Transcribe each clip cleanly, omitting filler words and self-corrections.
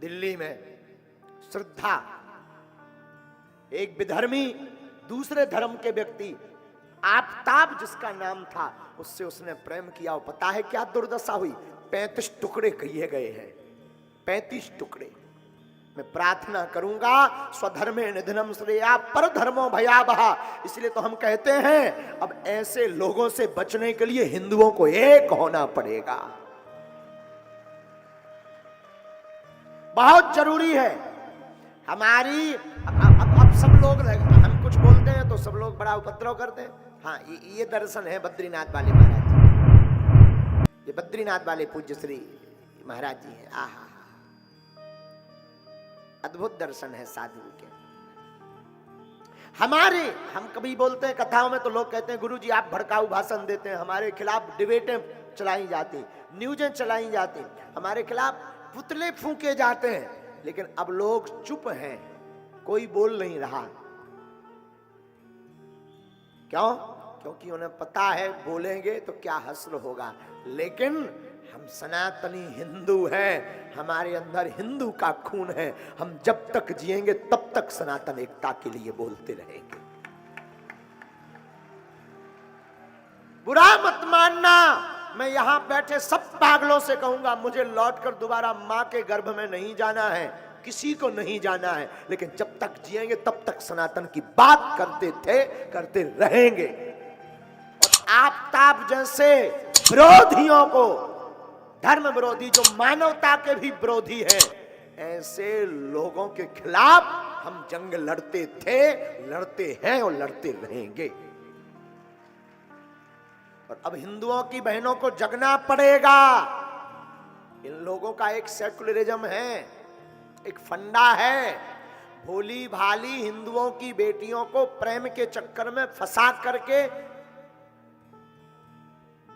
दिल्ली में श्रद्धा, एक विधर्मी दूसरे धर्म के व्यक्ति आफताब जिसका नाम था, उससे उसने प्रेम किया। और पता है क्या दुर्दशा हुई? 35 टुकड़े किए गए हैं, 35 टुकड़े। मैं प्रार्थना करूंगा, स्वधर्मे निधनम श्रेया पर धर्मो भयावह। इसलिए तो हम कहते हैं अब ऐसे लोगों से बचने के लिए हिंदुओं को एक होना पड़ेगा, बहुत जरूरी है। हमारी अब सब लोग, हम कुछ बोलते हैं तो सब लोग बड़ा उपद्रव करते हैं। हाँ, ये दर्शन है बद्रीनाथ वाले महाराज जी, ये बद्रीनाथ वाले पूज्य श्री महाराज जी हैं। आहा, अद्भुत दर्शन है साधु के। हम कभी बोलते हैं कथाओं में तो लोग कहते हैं गुरुजी आप भड़काऊ भाषण देते हैं, हमारे खिलाफ डिबेटें चलाई जाती, न्यूजें चलाई जाती, हमारे खिलाफ पुतले फूंके जाते हैं। लेकिन अब लोग चुप हैं, कोई बोल नहीं रहा। क्यों? क्योंकि उन्हें पता है बोलेंगे तो क्या हश्र होगा। लेकिन हम सनातनी हिंदू हैं, हमारे अंदर हिंदू का खून है। हम जब तक जिएंगे तब तक सनातन एकता के लिए बोलते रहेंगे। बुरा मत मानना, मैं यहां बैठे सब पागलों से कहूंगा, मुझे लौटकर दोबारा मां के गर्भ में नहीं जाना है, किसी को नहीं जाना है। लेकिन जब तक जिएंगे तब तक सनातन की बात करते थे, करते रहेंगे। और आफताब जैसे विरोधियों को, धर्म विरोधी जो मानवता के भी विरोधी हैं, ऐसे लोगों के खिलाफ हम जंग लड़ते थे, लड़ते हैं और लड़ते रहेंगे। और अब हिंदुओं की बहनों को जगना पड़ेगा। इन लोगों का एक सेकुलरिज्म है, एक फंडा है। भोली भाली हिंदुओं की बेटियों को प्रेम के चक्कर में फंसा करके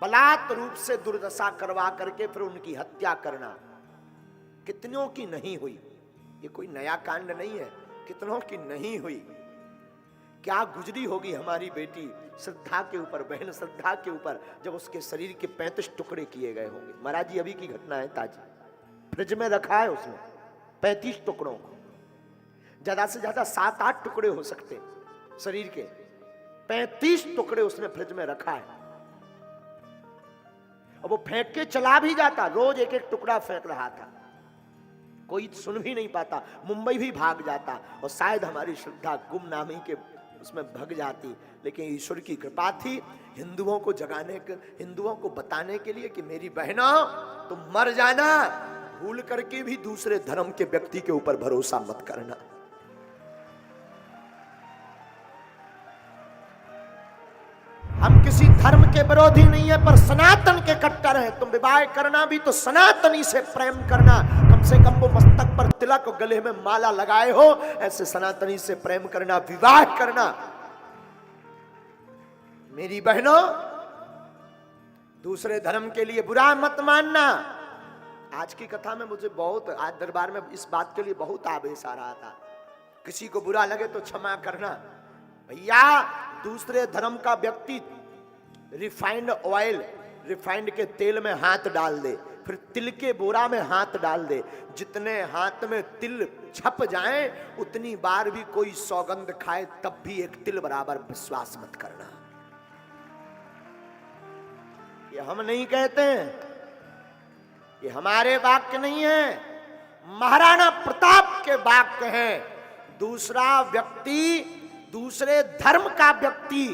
बलात् रूप से दुर्दशा करवा करके फिर उनकी हत्या करना। कितनों की नहीं हुई? ये कोई नया कांड नहीं है, कितनों की नहीं हुई। क्या गुजरी होगी हमारी बेटी श्रद्धा के ऊपर, बहन श्रद्धा के ऊपर, जब उसके शरीर के 35 टुकड़े किए गए होंगे। महाराज जी अभी की घटना है ताजी, फ्रिज में रखा है उसने 35 टुकड़ों को। ज्यादा से ज्यादा 7-8 टुकड़े हो सकते शरीर के, 35 टुकड़े उसने फ्रिज में रखा है। अब वो फेंक के चला भी जाता, रोज एक एक टुकड़ा फेंक रहा था, कोई सुन भी नहीं पाता, मुंबई भी भाग जाता और शायद हमारी श्रद्धा गुमनामी के उसमें भग जाती। लेकिन ईश्वर की कृपा थी, हिंदुओं को जगाने के, हिंदुओं को बताने के लिए कि मेरी बहनों तुम मर जाना, भूल करके भी दूसरे धर्म के व्यक्ति के ऊपर भरोसा मत करना। हम किसी धर्म के विरोधी नहीं है, पर सनातन के कट्टर हैं। तुम विवाह करना भी तो सनातनी से प्रेम करना, कम से कम वो मस्तक पर तिलक और गले में माला लगाए हो, ऐसे सनातनी से प्रेम करना, विवाह करना। मेरी बहनों, दूसरे धर्म के लिए बुरा मत मानना। आज की कथा में मुझे बहुत, आज दरबार में इस बात के लिए बहुत आवेश आ रहा था। किसी को बुरा लगे तो क्षमा करना। भैया, दूसरे धर्म का व्यक्ति रिफाइंड ऑयल, रिफाइंड के तेल में हाथ डाल दे, फिर तिल के बोरा में हाथ डाल दे, जितने हाथ में तिल छप जाए उतनी बार भी कोई सौगंध खाए तब भी एक तिल बराबर विश्वास मत करना। ये हम नहीं कहते हैं, ये हमारे वाक्य नहीं है, महाराणा प्रताप के वाक्य हैं। दूसरा व्यक्ति, दूसरे धर्म का व्यक्ति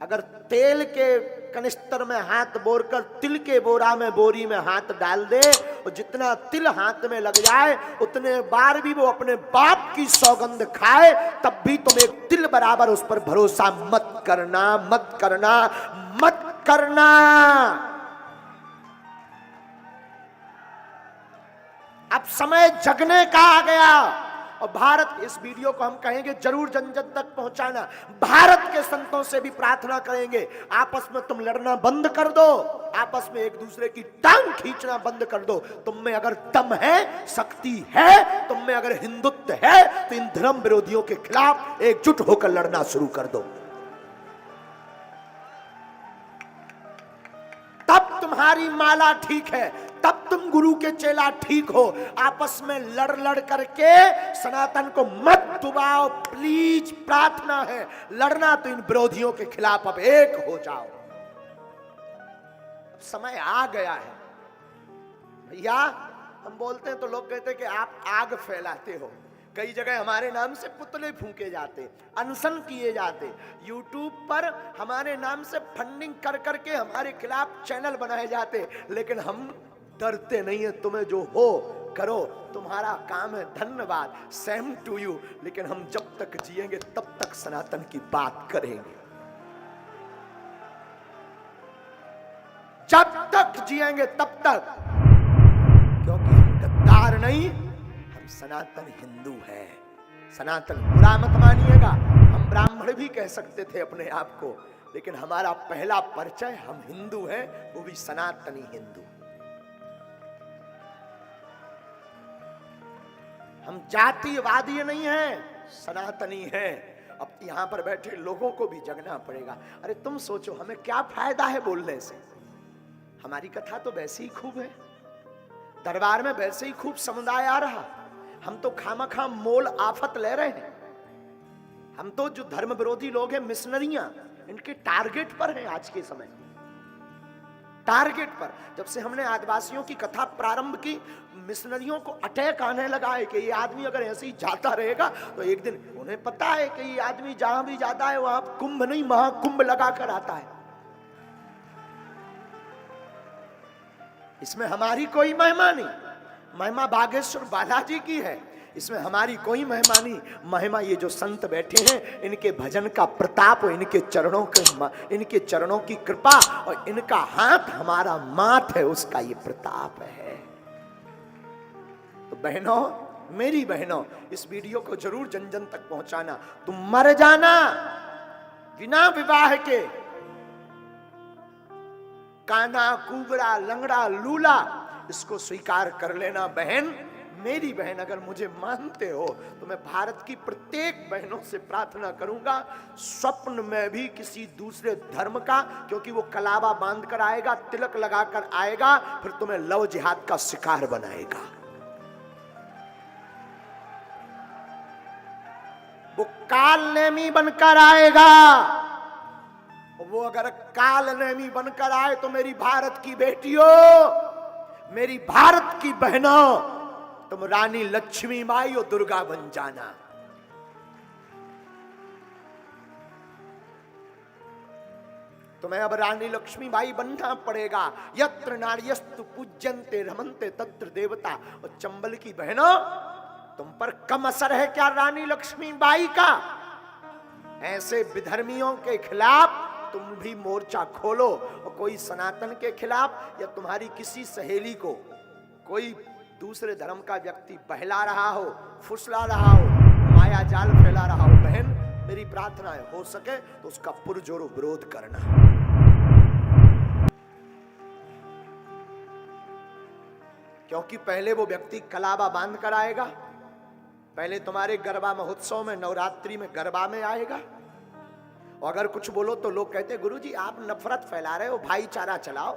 अगर तेल के कनिस्तर में हाथ बोरकर तिल के बोरा में, बोरी में हाथ डाल दे और जितना तिल हाथ में लग जाए उतने बार भी वो अपने बाप की सौगंध खाए तब भी तुम एक तिल बराबर उस पर भरोसा मत करना, मत करना, मत करना। अब समय जगने का आ गया और भारत, इस वीडियो को हम कहेंगे जरूर जन जन तक पहुंचाना। भारत के संतों से भी प्रार्थना करेंगे, आपस में तुम लड़ना बंद कर दो, आपस में एक दूसरे की टांग खींचना बंद कर दो। तुम में अगर दम है, शक्ति है, तुम में अगर हिंदुत्व है तो इन धर्म विरोधियों के खिलाफ एकजुट होकर लड़ना शुरू कर दो। तब तुम्हारी माला ठीक है, तब तुम गुरु के चेला ठीक हो। आपस में लड़ लड़ करके सनातन को मत डुबाओ प्लीज, प्रार्थना है। लड़ना तो इन विरोधियों के खिलाफ अब एक हो जाओ। अब समय आ गया है भैया। हम बोलते हैं तो लोग कहते हैं कि आप आग फैलाते हो। कई जगह हमारे नाम से पुतले फूंके जाते, अनशन किए जाते, यूट्यूब पर हमारे नाम से फंडिंग कर करके हमारे खिलाफ चैनल बनाए जाते, लेकिन हम डरते नहीं है। तुम्हें जो हो करो, तुम्हारा काम है, धन्यवाद, सेम टू यू। लेकिन हम जब तक जिएंगे तब तक सनातन की बात करेंगे। जब तक जिएंगे तब तक, क्योंकि हम गद्दार नहीं, हम सनातन हिंदू हैं। सनातन बुरा मत मानिएगा, हम ब्राह्मण भी कह सकते थे अपने आप को, लेकिन हमारा पहला परिचय हम हिंदू हैं, वो भी सनातनी हिंदू। हम जातिवादी नहीं हैं, सनातनी हैं। अब यहां पर बैठे लोगों को भी जगना पड़ेगा। अरे तुम सोचो हमें क्या फायदा है बोलने से? हमारी कथा तो वैसे ही खूब है, दरबार में वैसे ही खूब समुदाय आ रहा। हम तो खामखा मोल आफत ले रहे हैं। हम तो जो धर्म विरोधी लोग हैं, मिशनरियां, इनके टारगेट पर हैं आज के समय, टारगेट पर। जब से हमने आदिवासियों की कथा प्रारंभ की, मिशनरियों को अटैक आने लगा है कि ये आदमी अगर ऐसे ही जाता रहेगा तो एक दिन, उन्हें पता है कि ये आदमी जहां भी जाता है वहां कुंभ नहीं महाकुंभ लगा कर आता है। इसमें हमारी कोई महिमा नहीं, महिमा बागेश्वर बालाजी की है। इसमें हमारी कोई महिमा नहीं, महिमा ये जो संत बैठे हैं इनके भजन का प्रताप, इनके चरणों की कृपा और इनका हाथ हमारा माथ है, उसका ये प्रताप है। तो बहनों, मेरी बहनों, इस वीडियो को जरूर जन जन तक पहुंचाना। तुम मर जाना बिना विवाह के, काना कुबड़ा लंगड़ा लूला, इसको स्वीकार कर लेना बहन, मेरी बहन। अगर मुझे मानते हो तो मैं भारत की प्रत्येक बहनों से प्रार्थना करूंगा, स्वप्न में भी किसी दूसरे धर्म का, क्योंकि वो कलावा बांध कर आएगा, तिलक लगाकर आएगा, फिर तुम्हें लव जिहाद का शिकार बनाएगा। वो कालनेमी बनकर आएगा। वो अगर कालनेमी बनकर आए तो मेरी भारत की बेटियों, मेरी भारत की बहनों, तुम रानी लक्ष्मी माई और दुर्गा बन जाना। तुम्हें अब रानी लक्ष्मी बाई बनना पड़ेगा। यत्र नार्यस्तु पूज्यन्ते रमन्ते तत्र देवता। और चंबल की बहनों, तुम पर कम असर है क्या रानी लक्ष्मी बाई का? ऐसे विधर्मियों के खिलाफ तुम भी मोर्चा खोलो, और कोई सनातन के खिलाफ या तुम्हारी किसी सहेली को कोई दूसरे धर्म का व्यक्ति बहला रहा हो, फुसला रहा हो, माया जाल फैला रहा हो, बहन मेरी प्रार्थना है हो सके तो उसका पुरजोर विरोध करना। क्योंकि पहले वो व्यक्ति कलावा बांध कर आएगा, पहले तुम्हारे गरबा महोत्सव में, नवरात्रि में गरबा में आएगा। और अगर कुछ बोलो तो लोग कहते हैं गुरुजी आप नफरत फैला रहे हो, भाईचारा चलाओ।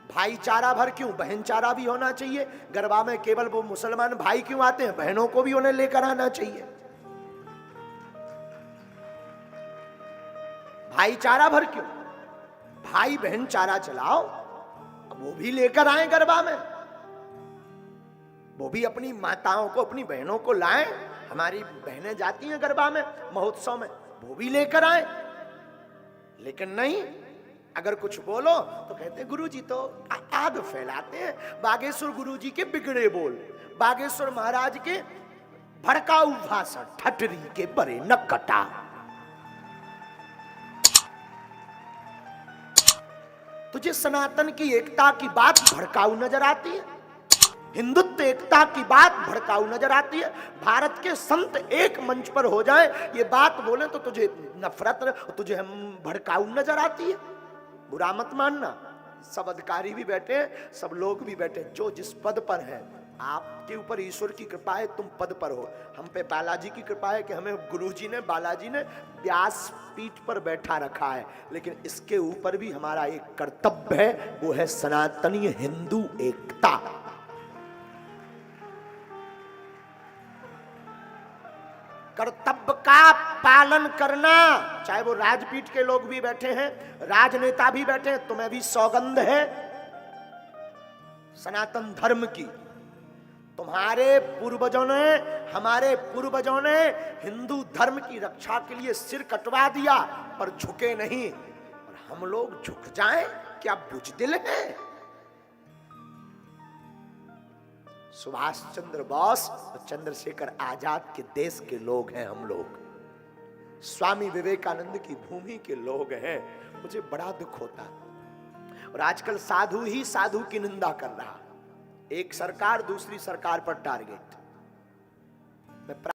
भाईचारा भर क्यों, बहनचारा भी होना चाहिए। गरबा में केवल वो मुसलमान भाई क्यों आते हैं, बहनों को भी उन्हें लेकर आना चाहिए। भाईचारा भर क्यों, भाई बहन चारा चलाओ, अब वो भी लेकर आए गरबा में, वो भी अपनी माताओं को, अपनी बहनों को लाएं। हमारी बहनें जाती हैं गरबा में, महोत्सव में, वो भी लेकर आए। लेकिन नहीं, अगर कुछ बोलो तो कहते हैं गुरुजी तो आग फैलाते हैं। बागेश्वर गुरुजी के बिगड़े बोल, बागेश्वर महाराज के भड़काऊ भाषण, ठटरी के बरे न कटा। तुझे सनातन की एकता की बात भड़काऊ नजर आती है, हिंदुत्व एकता की बात भड़काऊ नजर आती है। भारत के संत एक मंच पर हो जाए, ये बात बोले तो तुझे नफरत, तुझे हम भड़काऊ नजर आती है। बुरा मत मानना, सब अधिकारी भी बैठे, सब लोग भी बैठे, जो जिस पद पर है आपके ऊपर ईश्वर की कृपा है, तुम पद पर हो। हम पे बालाजी की कृपा है कि हमें गुरुजी ने, बालाजी ने व्यास पीठ पर बैठा रखा है। लेकिन इसके ऊपर भी हमारा एक कर्तव्य है, वो है सनातनी हिंदू एकता। कर्तव्य का पालन करना, चाहे वो राजपीठ के लोग भी बैठे हैं, राजनेता भी बैठे हैं, तुम्हें भी सौगंध है सनातन धर्म की। तुम्हारे पूर्वजों ने, हमारे पूर्वजों ने हिंदू धर्म की रक्षा के लिए सिर कटवा दिया, पर झुके नहीं। और हम लोग झुक जाएं, क्या बुजदिल हैं? सुभाष चंद्र बोस और चंद्रशेखर आजाद के देश के लोग हैं हम लोग, स्वामी विवेकानंद की भूमि के लोग हैं। मुझे बड़ा दुख होता है। और आजकल साधु ही साधु की निंदा कर रहा, एक सरकार दूसरी सरकार पर टारगेट। मैं